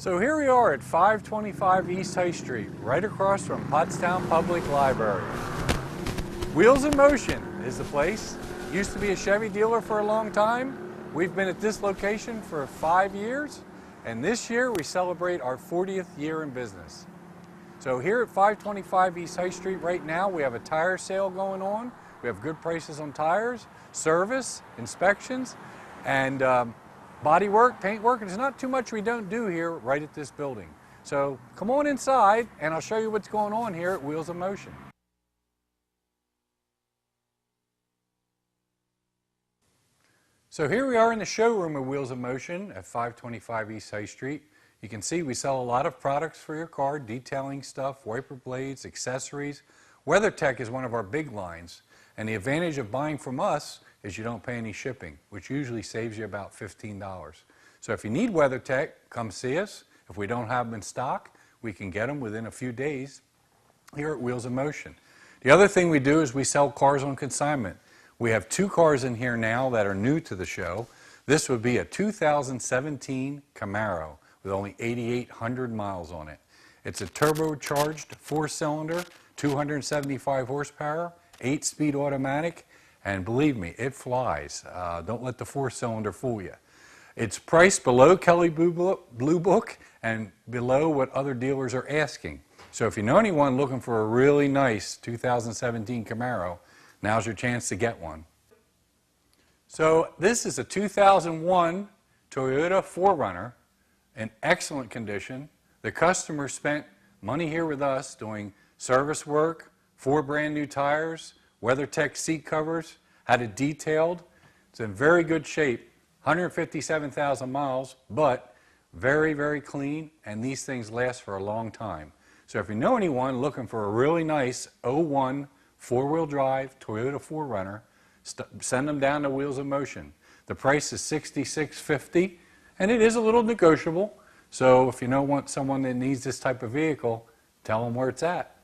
So here we are at 525 East High Street, right across from Pottstown Public Library. Wheels in Motion is the place. Used to be a Chevy dealer for a long time. We've been at this location for 5 years, and this year we celebrate our 40th year in business. So here at 525 East High Street right now, we have a tire sale going on. We have good prices on tires, service, inspections, and body work, paint work, and there's not too much we don't do here right at this building. So come on inside and I'll show you what's going on here at Wheels in Motion. So here we are in the showroom of Wheels in Motion at 525 East High Street. You can see we sell a lot of products for your car, detailing stuff, wiper blades, accessories. WeatherTech is one of our big lines, and the advantage of buying from us is you don't pay any shipping, which usually saves you about $15. So if you need WeatherTech, come see us. If we don't have them in stock, we can get them within a few days here at Wheels in Motion. The other thing we do is we sell cars on consignment. We have 2 cars in here now that are new to the show. This would be a 2017 Camaro with only 8,800 miles on it. It's a turbocharged 4-cylinder, 275 horsepower, 8-speed automatic, and believe me, it flies. Don't let the 4-cylinder fool you. It's priced below Kelley Blue Book and below what other dealers are asking. So if you know anyone looking for a really nice 2017 Camaro, now's your chance to get one. So this is a 2001 Toyota 4Runner in excellent condition. The customer spent money here with us doing service work, 4 brand new tires, WeatherTech seat covers, had it detailed. It's in very good shape, 157,000 miles, but very, very clean, and these things last for a long time. So if you know anyone looking for a really nice 01 4-wheel drive Toyota 4Runner, send them down to Wheels in Motion. The price is $66.50, and it is a little negotiable. So if you know someone that needs this type of vehicle, tell them where it's at.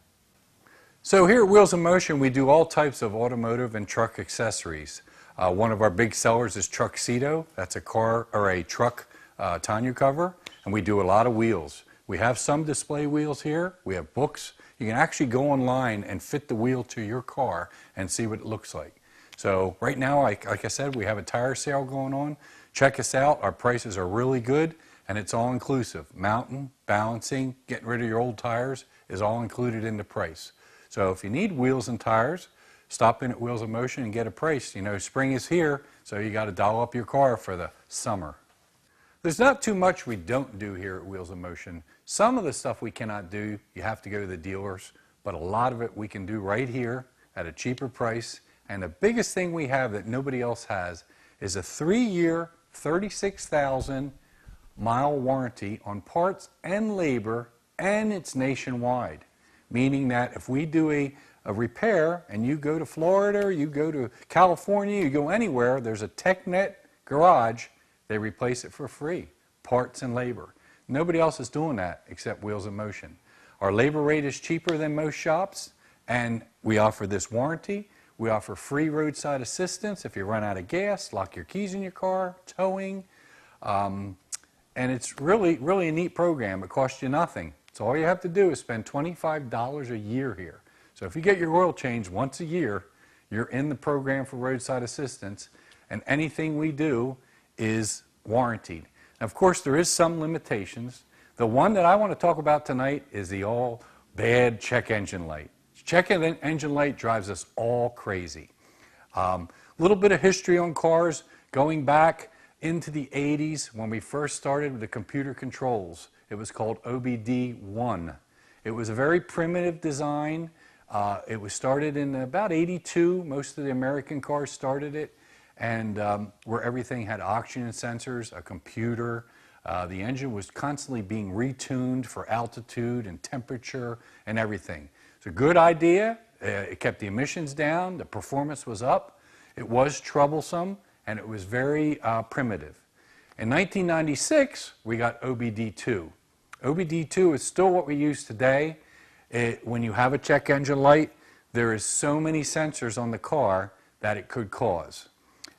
So here at Wheels in Motion, we do all types of automotive and truck accessories. One of our big sellers is Truxedo. That's a car or a truck tonneau cover, and we do a lot of wheels. We have some display wheels here. We have books. You can actually go online and fit the wheel to your car and see what it looks like. So right now, like I said, we have a tire sale going on. Check us out. Our prices are really good, and it's all inclusive. Mounting, balancing, getting rid of your old tires is all included in the price. So if you need wheels and tires, stop in at Wheels in Motion and get a price. You know, spring is here, so you got to doll up your car for the summer. There's not too much we don't do here at Wheels in Motion. Some of the stuff we cannot do, you have to go to the dealers, but a lot of it we can do right here at a cheaper price. And the biggest thing we have that nobody else has is a 3-year, 36,000-mile warranty on parts and labor, and it's nationwide. Meaning that if we do a repair and you go to Florida, you go to California, you go anywhere, there's a TechNet garage, they replace it for free, parts and labor. Nobody else is doing that except Wheels in Motion. Our labor rate is cheaper than most shops, and we offer this warranty. We offer free roadside assistance if you run out of gas, lock your keys in your car, towing, and it's really, really a neat program. It costs you nothing. So all you have to do is spend $25 a year here. So if you get your oil changed once a year, you're in the program for roadside assistance, and anything we do is warranted. Now, of course, there is some limitations. The one that I want to talk about tonight is the all bad check engine light. Check engine light drives us all crazy. Little bit of history on cars, going back into the 80s when we first started with the computer controls. It was called OBD1. It was a very primitive design. It was started in about 82. Most of the American cars started it, and where everything had oxygen sensors, a computer. The engine was constantly being retuned for altitude and temperature and everything. It's a good idea. It kept the emissions down. The performance was up. It was troublesome, and it was very primitive. In 1996, we got OBD2. OBD2 is still what we use today. When you have a check engine light, there is so many sensors on the car that it could cause.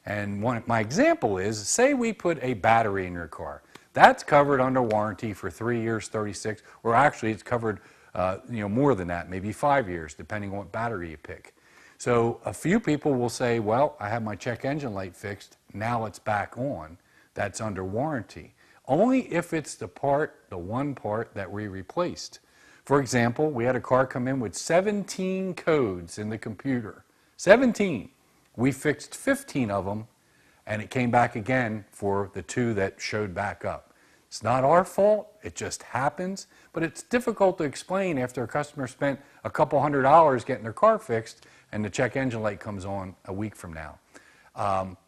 And my example is, say we put a battery in your car. That's covered under warranty for 3 years, 36, or actually it's covered more than that, maybe 5 years, depending on what battery you pick. So a few people will say, well, I have my check engine light fixed, now it's back on. That's under warranty. Only if it's the one part that we replaced. For example, we had a car come in with 17 codes in the computer. 17. We fixed 15 of them, and it came back again for the 2 that showed back up. It's not our fault, it just happens, but it's difficult to explain after a customer spent a couple $100 getting their car fixed and the check engine light comes on a week from now.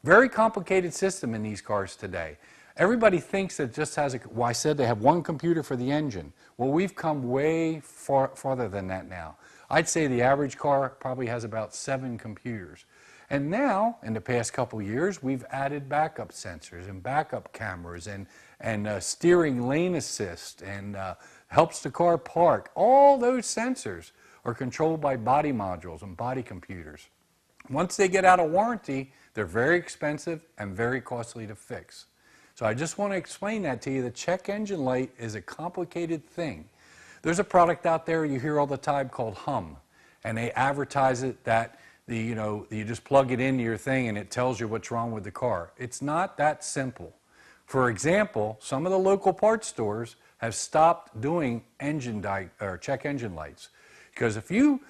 Very complicated system in these cars today. Everybody thinks that it just has well, I said they have one computer for the engine. Well, we've come way farther than that now. I'd say the average car probably has about 7 computers. And now, in the past couple years, we've added backup sensors and backup cameras and steering lane assist and helps the car park. All those sensors are controlled by body modules and body computers. Once they get out of warranty, they're very expensive and very costly to fix. So I just want to explain that to you. The check engine light is a complicated thing. There's a product out there you hear all the time called Hum, and they advertise it that you just plug it into your thing and it tells you what's wrong with the car. It's not that simple. For example, some of the local parts stores have stopped doing check engine lights, because if you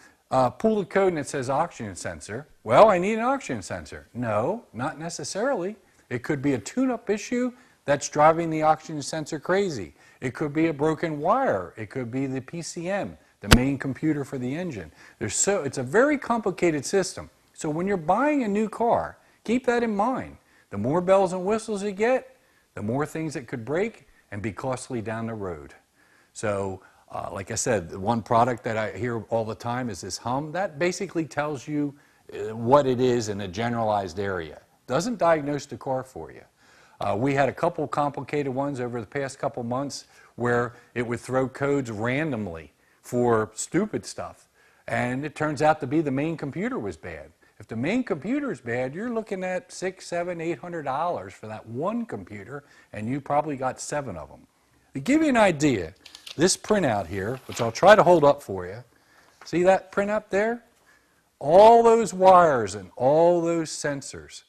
pull the code and it says oxygen sensor, well, I need an oxygen sensor. No, not necessarily. It could be a tune-up issue that's driving the oxygen sensor crazy. It could be a broken wire. It could be the PCM, the main computer for the engine. It's a very complicated system. So when you're buying a new car, keep that in mind. The more bells and whistles you get, the more things that could break and be costly down the road. So like I said, the one product that I hear all the time is this Hum. That basically tells you what it is in a generalized area. Doesn't diagnose the car for you. We had a couple complicated ones over the past couple months where it would throw codes randomly for stupid stuff, and it turns out to be the main computer was bad. If the main computer is bad, you're looking at $600, $700, $800 for that one computer, and you probably got 7 of them. To give you an idea, this printout here, which I'll try to hold up for you, see that print up there? All those wires and all those sensors.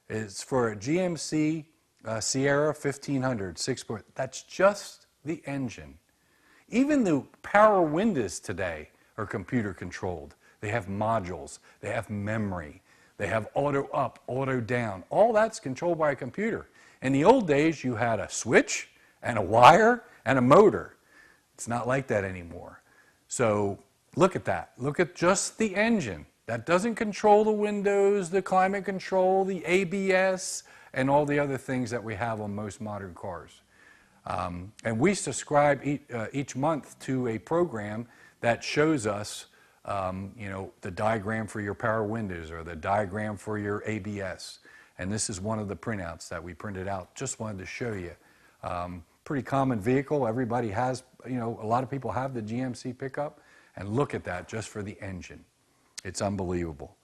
It's for a GMC Sierra 1500 6-port. That's just the engine. Even the power windows today are computer controlled. They have modules, they have memory, they have auto up, auto down. All that's controlled by a computer. In the old days, you had a switch and a wire and a motor. It's not like that anymore. So look at that. Look at just the engine. That doesn't control the windows, the climate control, the ABS, and all the other things that we have on most modern cars. And we subscribe each month to a program that shows us the diagram for your power windows or the diagram for your ABS. And this is one of the printouts that we printed out. Just wanted to show you. Pretty common vehicle. Everybody has, a lot of people have the GMC pickup. And look at that just for the engine. It's unbelievable.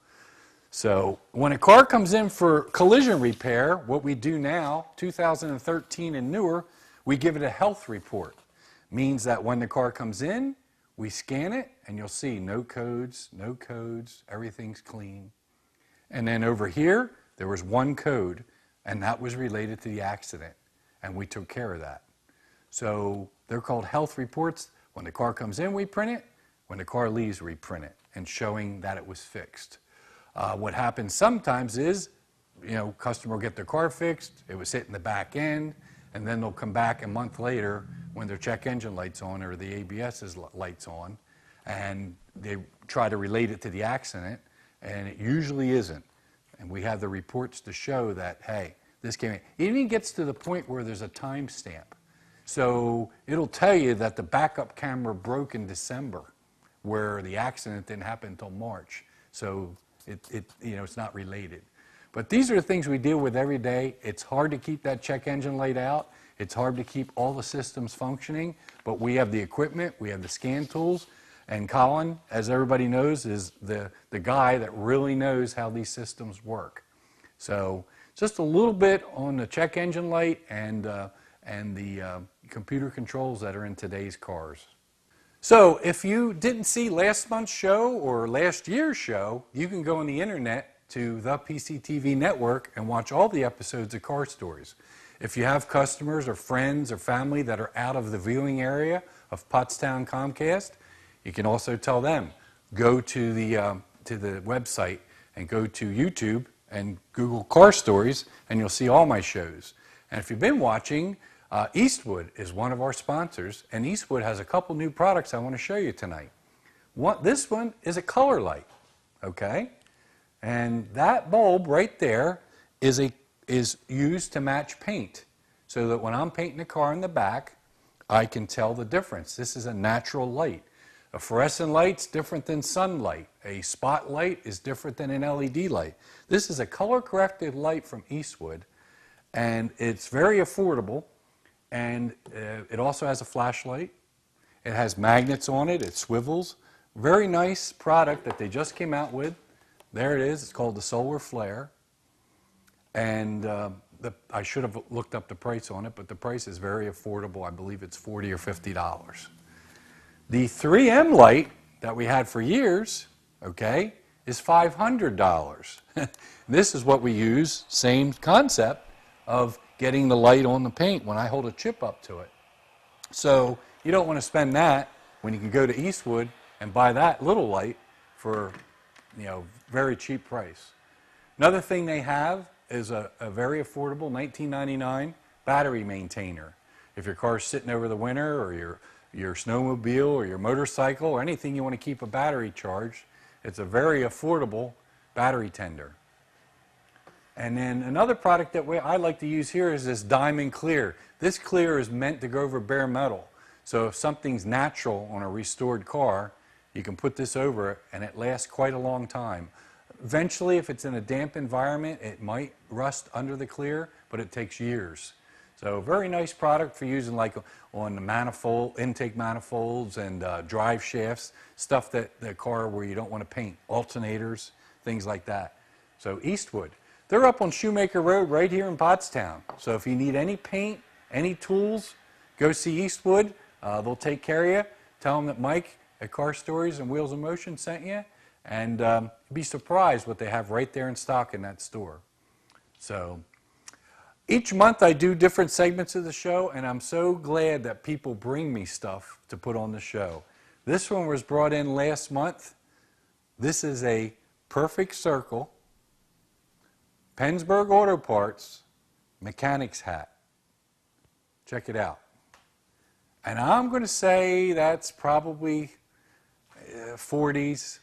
So when a car comes in for collision repair, what we do now, 2013 and newer, we give it a health report. Means that when the car comes in, we scan it and you'll see no codes, everything's clean. And then over here, there was one code, and that was related to the accident, and we took care of that. So they're called health reports. When the car comes in, we print it. When the car leaves, we print it, and showing that it was fixed. What happens sometimes is, customer will get their car fixed, it was hitting the back end, and then they'll come back a month later when their check engine light's on or the ABS's light's on, and they try to relate it to the accident, and it usually isn't. And we have the reports to show that, hey, this came in. It even gets to the point where there's a time stamp. So it'll tell you that the backup camera broke in December, where the accident didn't happen until March. So it's not related. But these are the things we deal with every day. It's hard to keep that check engine light out. It's hard to keep all the systems functioning, but we have the equipment, we have the scan tools, and Colin, as everybody knows, is the guy that really knows how these systems work. So just a little bit on the check engine light and and the computer controls that are in today's cars. So if you didn't see last month's show or last year's show, you can go on the internet to the PCTV network and watch all the episodes of Car Stories. If you have customers or friends or family that are out of the viewing area of Pottstown Comcast, you can also tell them, go to the website and go to YouTube and Google Car Stories, and you'll see all my shows. And if you've been watching, Eastwood is one of our sponsors, and Eastwood has a couple new products I want to show you tonight. This one is a color light, okay? And that bulb right there is used to match paint, so that when I'm painting the car in the back, I can tell the difference. This is a natural light. A fluorescent light's different than sunlight. A spotlight is different than an LED light. This is a color-corrected light from Eastwood, and it's very affordable. And it also has a flashlight. It has magnets on it. It swivels. Very nice product that they just came out with. There it is. It's called the Solar Flare. And I should have looked up the price on it, but the price is very affordable. I believe it's $40 or $50. The 3M light that we had for years, okay, is $500. This is what we use, same concept of getting the light on the paint when I hold a chip up to it. So you don't want to spend that when you can go to Eastwood and buy that little light for, very cheap price. Another thing they have is a very affordable $19.99 battery maintainer. If your car's sitting over the winter, or your snowmobile or your motorcycle or anything you want to keep a battery charged, it's a very affordable battery tender. And then another product that I like to use here is this Diamond Clear. This clear is meant to go over bare metal. So if something's natural on a restored car, you can put this over it and it lasts quite a long time. Eventually, if it's in a damp environment, it might rust under the clear, but it takes years. So very nice product for using like on the intake manifolds and drive shafts, stuff that the car where you don't want to paint, alternators, things like that. So Eastwood. They're up on Shoemaker Road right here in Pottstown. So if you need any paint, any tools, go see Eastwood. They'll take care of you. Tell them that Mike at Car Stories and Wheels of Motion sent you. And be surprised what they have right there in stock in that store. So each month I do different segments of the show, and I'm so glad that people bring me stuff to put on the show. This one was brought in last month. This is a perfect circle Pennsburg Auto Parts mechanic's hat. Check it out. And I'm going to say that's probably 40s,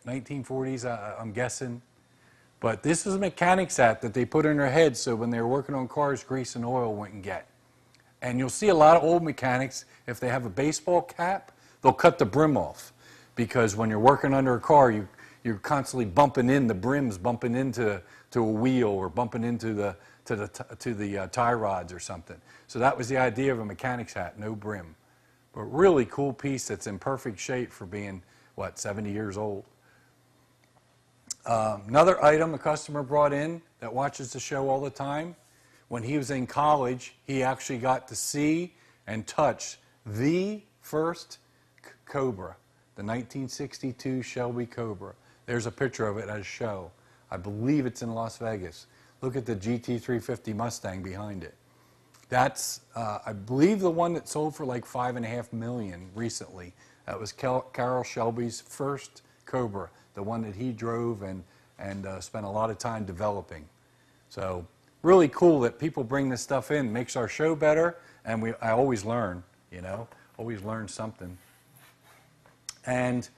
1940s, I'm guessing. But this is a mechanic's hat that they put in their head so when they're working on cars, grease and oil wouldn't get. And you'll see a lot of old mechanics, if they have a baseball cap, they'll cut the brim off. Because when you're working under a car, you're constantly bumping in, the brims bumping into a wheel or bumping into the tie rods or something. So that was the idea of a mechanic's hat, no brim. But really cool piece that's in perfect shape for being, 70 years old. Another item a customer brought in that watches the show all the time, when he was in college, he actually got to see and touch the first Cobra, the 1962 Shelby Cobra. There's a picture of it at a show. I believe it's in Las Vegas. Look at the GT350 Mustang behind it. That's, I believe, the one that sold for like $5.5 million recently. That was Carroll Shelby's first Cobra, the one that he drove and spent a lot of time developing. So really cool that people bring this stuff in. Makes our show better, and I always learn, always learn something. And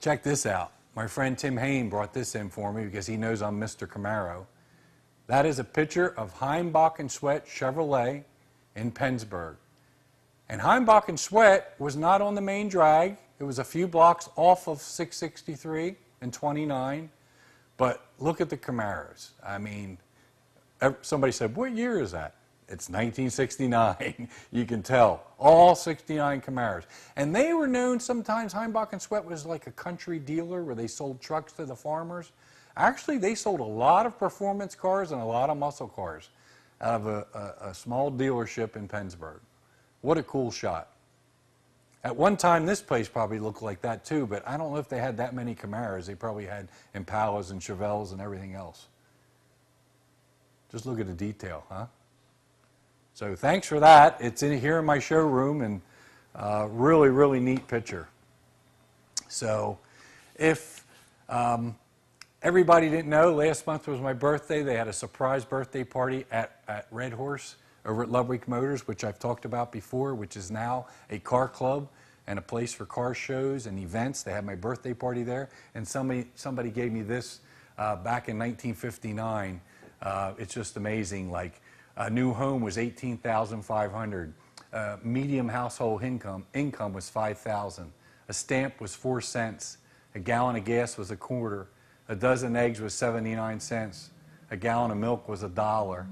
check this out. My friend Tim Hain brought this in for me because he knows I'm Mr. Camaro. That is a picture of Heimbach and Sweat Chevrolet in Pennsburg. And Heimbach and Sweat was not on the main drag. It was a few blocks off of 663 and 29. But look at the Camaros. I mean, somebody said, what year is that? It's 1969. You can tell. All 69 Camaros. And they were known sometimes, Heimbach and Sweat was like a country dealer where they sold trucks to the farmers. Actually, they sold a lot of performance cars and a lot of muscle cars. out of a small dealership in Pennsburg. What a cool shot. At one time, this place probably looked like that too, but I don't know if they had that many Camaros. They probably had Impalas and Chevelles and everything else. Just look at the detail, huh? So thanks for that. It's in here in my showroom, and really, really neat picture. So if everybody didn't know, last month was my birthday. They had a surprise birthday party at Red Horse over at Ludwig Motors, which I've talked about before, which is now a car club and a place for car shows and events. They had my birthday party there, and somebody gave me this back in 1959. It's just amazing. Like, a new home was $18,500. Medium household income was $5,000. A stamp was 4 cents. A gallon of gas was a quarter. A dozen eggs was 79 cents. A gallon of milk was $1.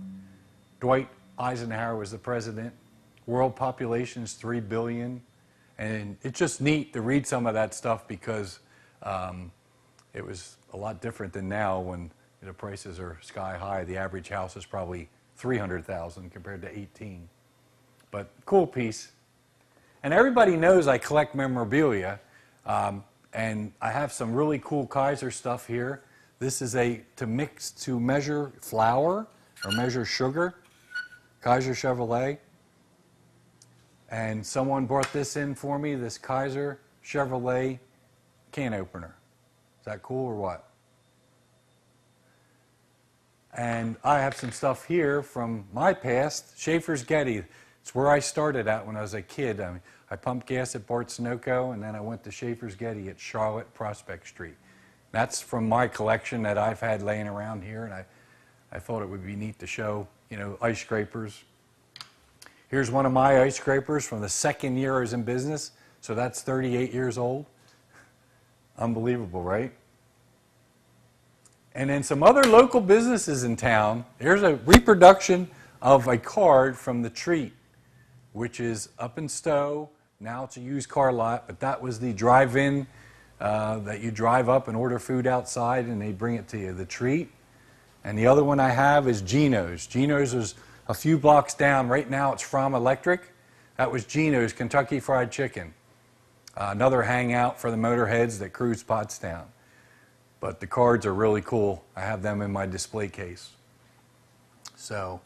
Dwight Eisenhower was the president. World population is 3 billion. And it's just neat to read some of that stuff because it was a lot different than now when the prices are sky high. The average house is probably $300,000 compared to 18. But cool piece. And everybody knows I collect memorabilia, and I have some really cool Kaiser stuff here. This is to measure flour or measure sugar, Kaiser Chevrolet. And someone brought this in for me, this Kaiser Chevrolet can opener. Is that cool or what? And I have some stuff here from my past, Schaefer's Getty. It's where I started at when I was a kid. I pumped gas at Bart Sunoco, and then I went to Schaefer's Getty at Charlotte Prospect Street. That's from my collection that I've had laying around here, and I thought it would be neat to show, ice scrapers. Here's one of my ice scrapers from the second year I was in business, so that's 38 years old. Unbelievable, right? And then some other local businesses in town. Here's a reproduction of a card from the Treat, which is up in Stowe. Now it's a used car lot, but that was the drive-in that you drive up and order food outside and they bring it to you, the Treat. And the other one I have is Gino's. Gino's is a few blocks down. Right now it's From Electric. That was Gino's Kentucky Fried Chicken. Another hangout for the motorheads that cruise Pottstown. But the cards are really cool. I have them in my display case. So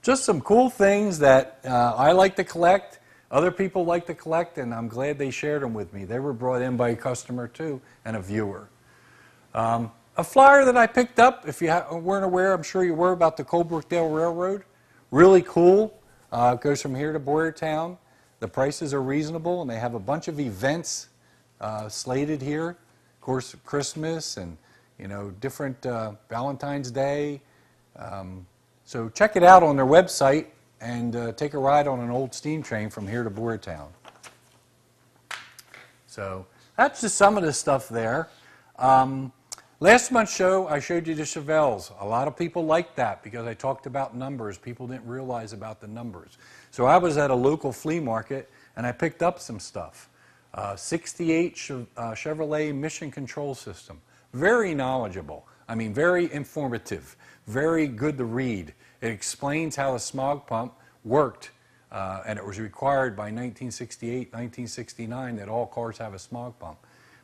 just some cool things that I like to collect, other people like to collect, and I'm glad they shared them with me. They were brought in by a customer too and a viewer. A flyer that I picked up, if you weren't aware, I'm sure you were, about the Colebrookdale Railroad. Really cool. It goes from here to Boyertown. The prices are reasonable, and they have a bunch of events slated here. Of course, Christmas and different Valentine's Day. So check it out on their website and take a ride on an old steam train from here to Boyertown. So that's just some of the stuff there. Last month's show, I showed you the Chevelles. A lot of people liked that because I talked about numbers. People didn't realize about the numbers. So I was at a local flea market and I picked up some stuff. 68 Chevrolet Mission Control System. Very knowledgeable. I mean, very informative. Very good to read. It explains how a smog pump worked, and it was required by 1968, 1969 that all cars have a smog pump.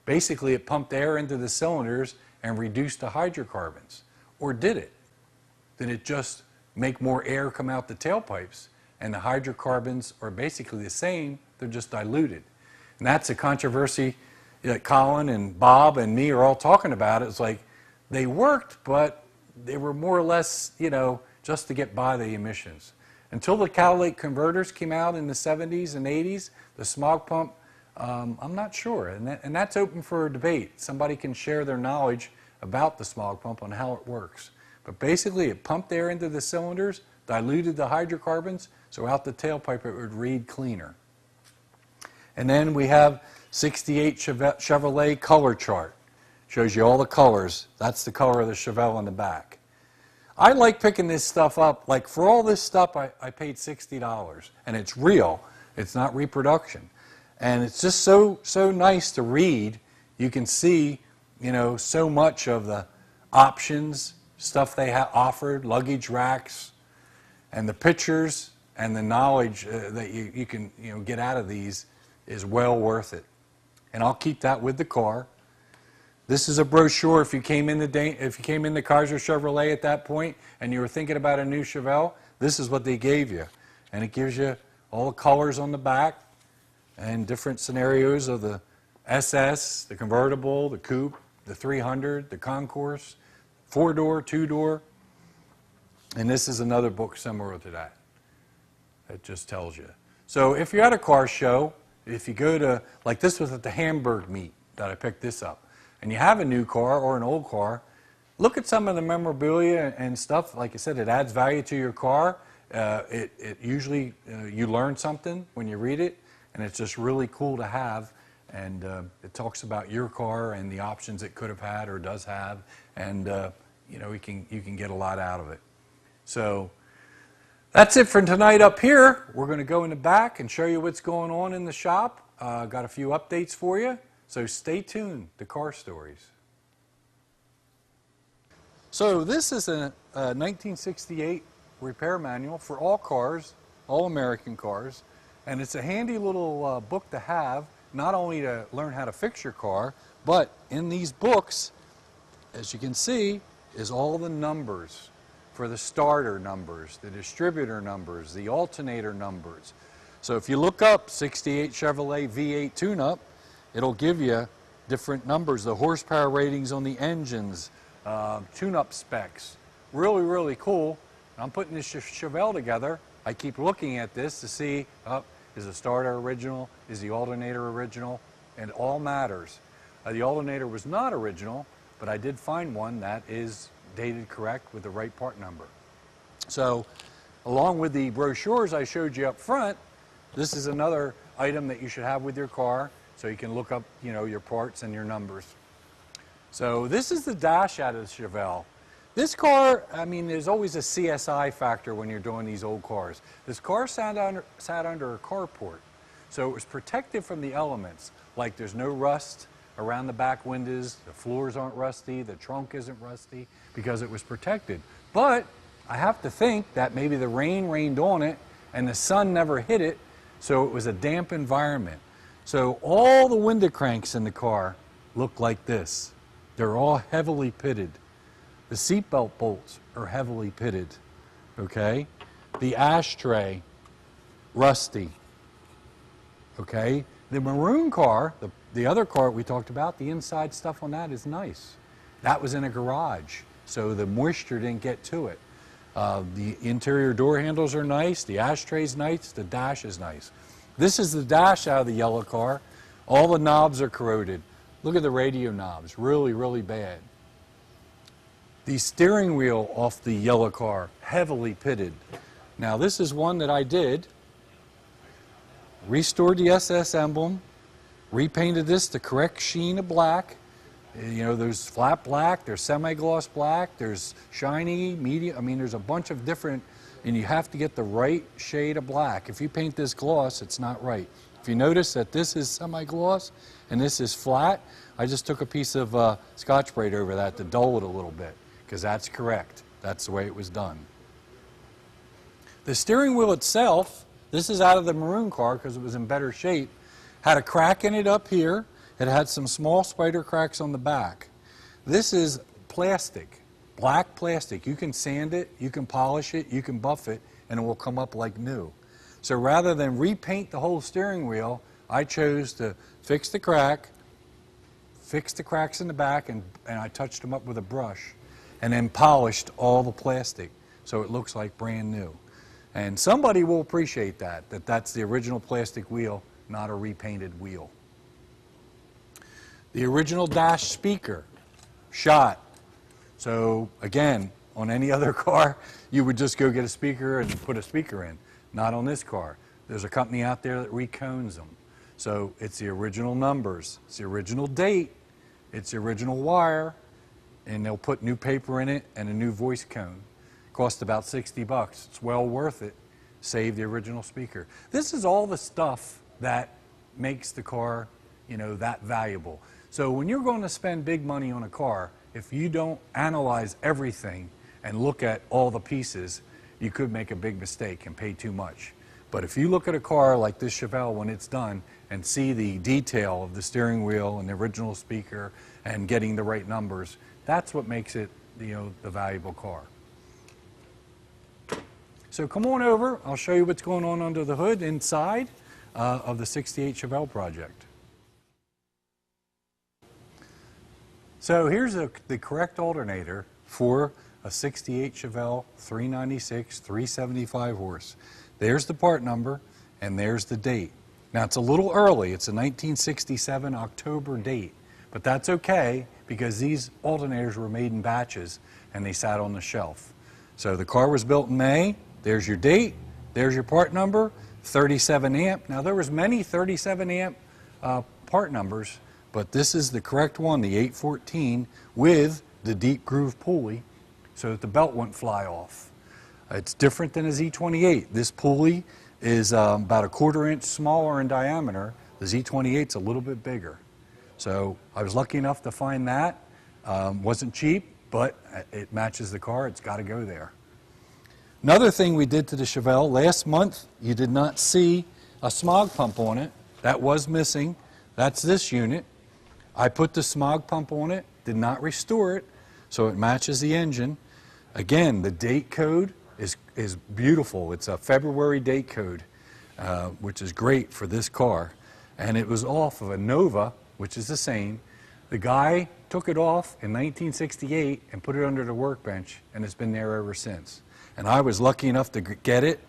Basically, it pumped air into the cylinders and reduced the hydrocarbons. Or did it? Did it just make more air come out the tailpipes? And the hydrocarbons are basically the same, they're just diluted. And that's a controversy that Colin and Bob and me are all talking about. It's like they worked, but they were more or less, just to get by the emissions. Until the catalytic converters came out in the 70s and 80s, the smog pump, I'm not sure. And that's open for debate. Somebody can share their knowledge about the smog pump on how it works. But basically, it pumped air into the cylinders, diluted the hydrocarbons, so out the tailpipe it would read cleaner. And then we have 68 Chevrolet color chart. Shows you all the colors. That's the color of the Chevelle in the back. I like picking this stuff up. Like for all this stuff, I paid $60. And it's real. It's not reproduction. And it's just so nice to read. You can see, so much of the options, stuff they offered, luggage racks. And the pictures and the knowledge that you can get out of these is well worth it. And I'll keep that with the car. This is a brochure. If you came in the Kaiser Chevrolet at that point and you were thinking about a new Chevelle, this is what they gave you. And it gives you all the colors on the back and different scenarios of the SS, the convertible, the coupe, the 300, the concourse, 4-door, 2-door. And this is another book similar to that. It just tells you. So if you're at a car show, if you go to, like this was at the Hamburg meet that I picked this up, and you have a new car or an old car, look at some of the memorabilia and stuff. Like I said, it adds value to your car. It usually, you learn something when you read it, and it's just really cool to have. And it talks about your car and the options it could have had or does have, and you can get a lot out of it. So that's it for tonight up here. We're going to go in the back and show you what's going on in the shop. Got a few updates for you, so stay tuned to Car Stories. So this is a 1968 repair manual for all cars, all American cars, and it's a handy little book to have, not only to learn how to fix your car, but in these books, as you can see, is all the numbers for the starter numbers, the distributor numbers, the alternator numbers. So if you look up 68 Chevrolet V8 tune-up, it'll give you different numbers, the horsepower ratings on the engines, tune-up specs. Really, really cool. I'm putting this Chevelle together. I keep looking at this to see, is the starter original? Is the alternator original? And it all matters. The alternator was not original, but I did find one that is dated correct with the right part number. So along with the brochures I showed you up front, this is another item that you should have with your car so you can look up your parts and your numbers. So this is the dash out of the Chevelle. This car, I mean, there's always a CSI factor when you're doing these old cars. This car sat under a carport, so it was protected from the elements, like there's no rust around the back windows, the floors aren't rusty, the trunk isn't rusty, because it was protected. But I have to think that maybe the rain rained on it and the sun never hit it, so it was a damp environment. So all the window cranks in the car look like this. They're all heavily pitted. The seatbelt bolts are heavily pitted, okay? The ashtray, rusty, okay? The maroon car, the other car we talked about, the inside stuff on that is nice. That was in a garage, so the moisture didn't get to it. The interior door handles are nice, the ashtray's nice, the dash is nice. This is the dash out of the yellow car. All the knobs are corroded. Look at the radio knobs, really, really bad. The steering wheel off the yellow car, heavily pitted. Now this is one that I did. Restored the SS emblem, repainted this the correct sheen of black. There's flat black, there's semi-gloss black, there's shiny, medium, I mean there's a bunch of different, and you have to get the right shade of black. If you paint this gloss, it's not right. If you notice that this is semi-gloss and this is flat, I just took a piece of Scotch-Brite over that to dull it a little bit, because that's correct. That's the way it was done. The steering wheel itself, this is out of the maroon car because it was in better shape, had a crack in it up here. It had some small spider cracks on the back. This is plastic, black plastic. You can sand it, you can polish it, you can buff it, and it will come up like new. So rather than repaint the whole steering wheel, I chose to fix the crack, fix the cracks in the back, and I touched them up with a brush, and then polished all the plastic so it looks like brand new. And somebody will appreciate that's the original plastic wheel, not a repainted wheel. The original dash speaker, shot. So again, on any other car, you would just go get a speaker and put a speaker in. Not on this car. There's a company out there that recones them. So it's the original numbers, it's the original date, it's the original wire, and they'll put new paper in it and a new voice cone. Cost about $60. It's well worth it. Save the original speaker. This is all the stuff that makes the car, that valuable. So when you're going to spend big money on a car, if you don't analyze everything and look at all the pieces, you could make a big mistake and pay too much. But if you look at a car like this Chevelle when it's done and see the detail of the steering wheel and the original speaker and getting the right numbers, that's what makes it, the valuable car. So come on over, I'll show you what's going on under the hood inside of the 68 Chevelle project. So here's the correct alternator for a 68 Chevelle 396 375 horse. There's the part number and there's the date. Now it's a little early, it's a 1967 October date, but that's okay because these alternators were made in batches and they sat on the shelf. So the car was built in May, there's your date, there's your part number, 37 amp. Now there was many 37 amp part numbers, but this is the correct one, the 814 with the deep groove pulley so that the belt wouldn't fly off. It's different than a Z28. This pulley is about a 1/4 inch smaller in diameter. The Z28's a little bit bigger. So I was lucky enough to find that. Wasn't cheap, but it matches the car. It's got to go there. Another thing we did to the Chevelle, last month you did not see a smog pump on it. That was missing. That's this unit. I put the smog pump on it, did not restore it, so it matches the engine. Again, the date code is beautiful. It's a February date code, which is great for this car. And it was off of a Nova, which is the same. The guy took it off in 1968 and put it under the workbench, and it's been there ever since. And I was lucky enough to get it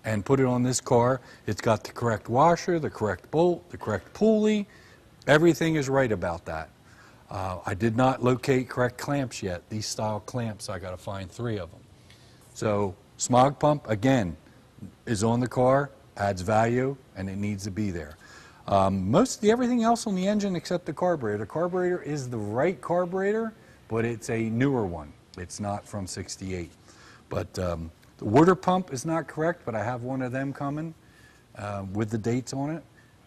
and put it on this car. It's got the correct washer, the correct bolt, the correct pulley. Everything is right about that. I did not locate correct clamps yet. These style clamps, I got to find 3 of them. So smog pump, again, is on the car, adds value, and it needs to be there. Everything else on the engine except the carburetor. The carburetor is the right carburetor, but it's a newer one. It's not from 68. But the water pump is not correct, but I have one of them coming with the dates on it.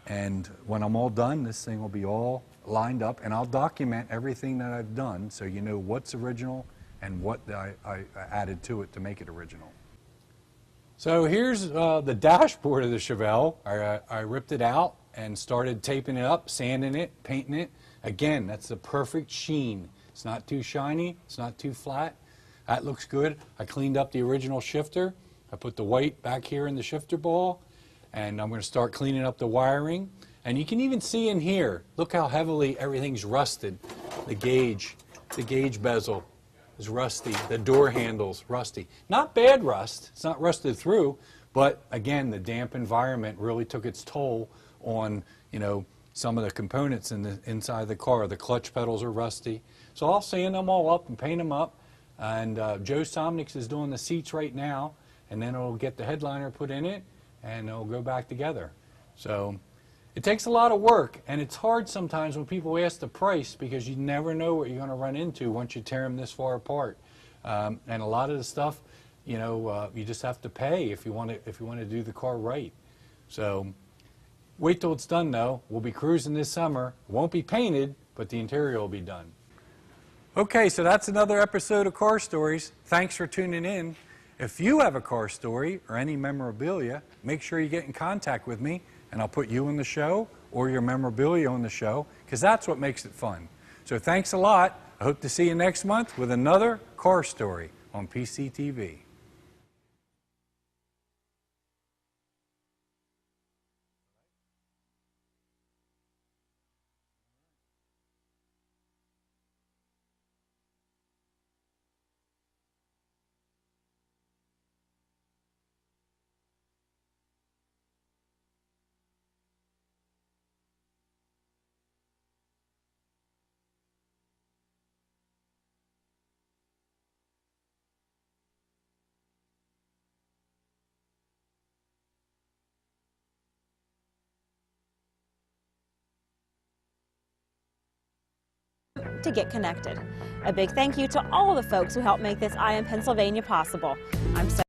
And when I'm all done, this thing will be all lined up, and I'll document everything that I've done so you know what's original and what I added to it to make it original. So here's the dashboard of the Chevelle. I ripped it out and started taping it up, sanding it, painting it. Again, that's the perfect sheen. It's not too shiny, it's not too flat. That looks good. I cleaned up the original shifter. I put the white back here in the shifter ball, and I'm going to start cleaning up the wiring. And you can even see in here, look how heavily everything's rusted. The gauge bezel is rusty. The door handle's rusty. Not bad rust. It's not rusted through, but again, the damp environment really took its toll on, some of the components inside the car. The clutch pedals are rusty. So I'll sand them all up and paint them up. And Joe Somniks is doing the seats right now, and then it'll get the headliner put in it, and it'll go back together. So it takes a lot of work, and it's hard sometimes when people ask the price because you never know what you're going to run into once you tear them this far apart. And a lot of the stuff, you just have to pay if you want to do the car right. So wait till it's done, though. We'll be cruising this summer. It won't be painted, but the interior will be done. Okay, so that's another episode of Car Stories. Thanks for tuning in. If you have a car story or any memorabilia, make sure you get in contact with me, and I'll put you on the show or your memorabilia on the show, because that's what makes it fun. So thanks a lot. I hope to see you next month with another car story on PCTV. To get connected. A big thank you to all the folks who helped make this I Am Pennsylvania possible. I'm so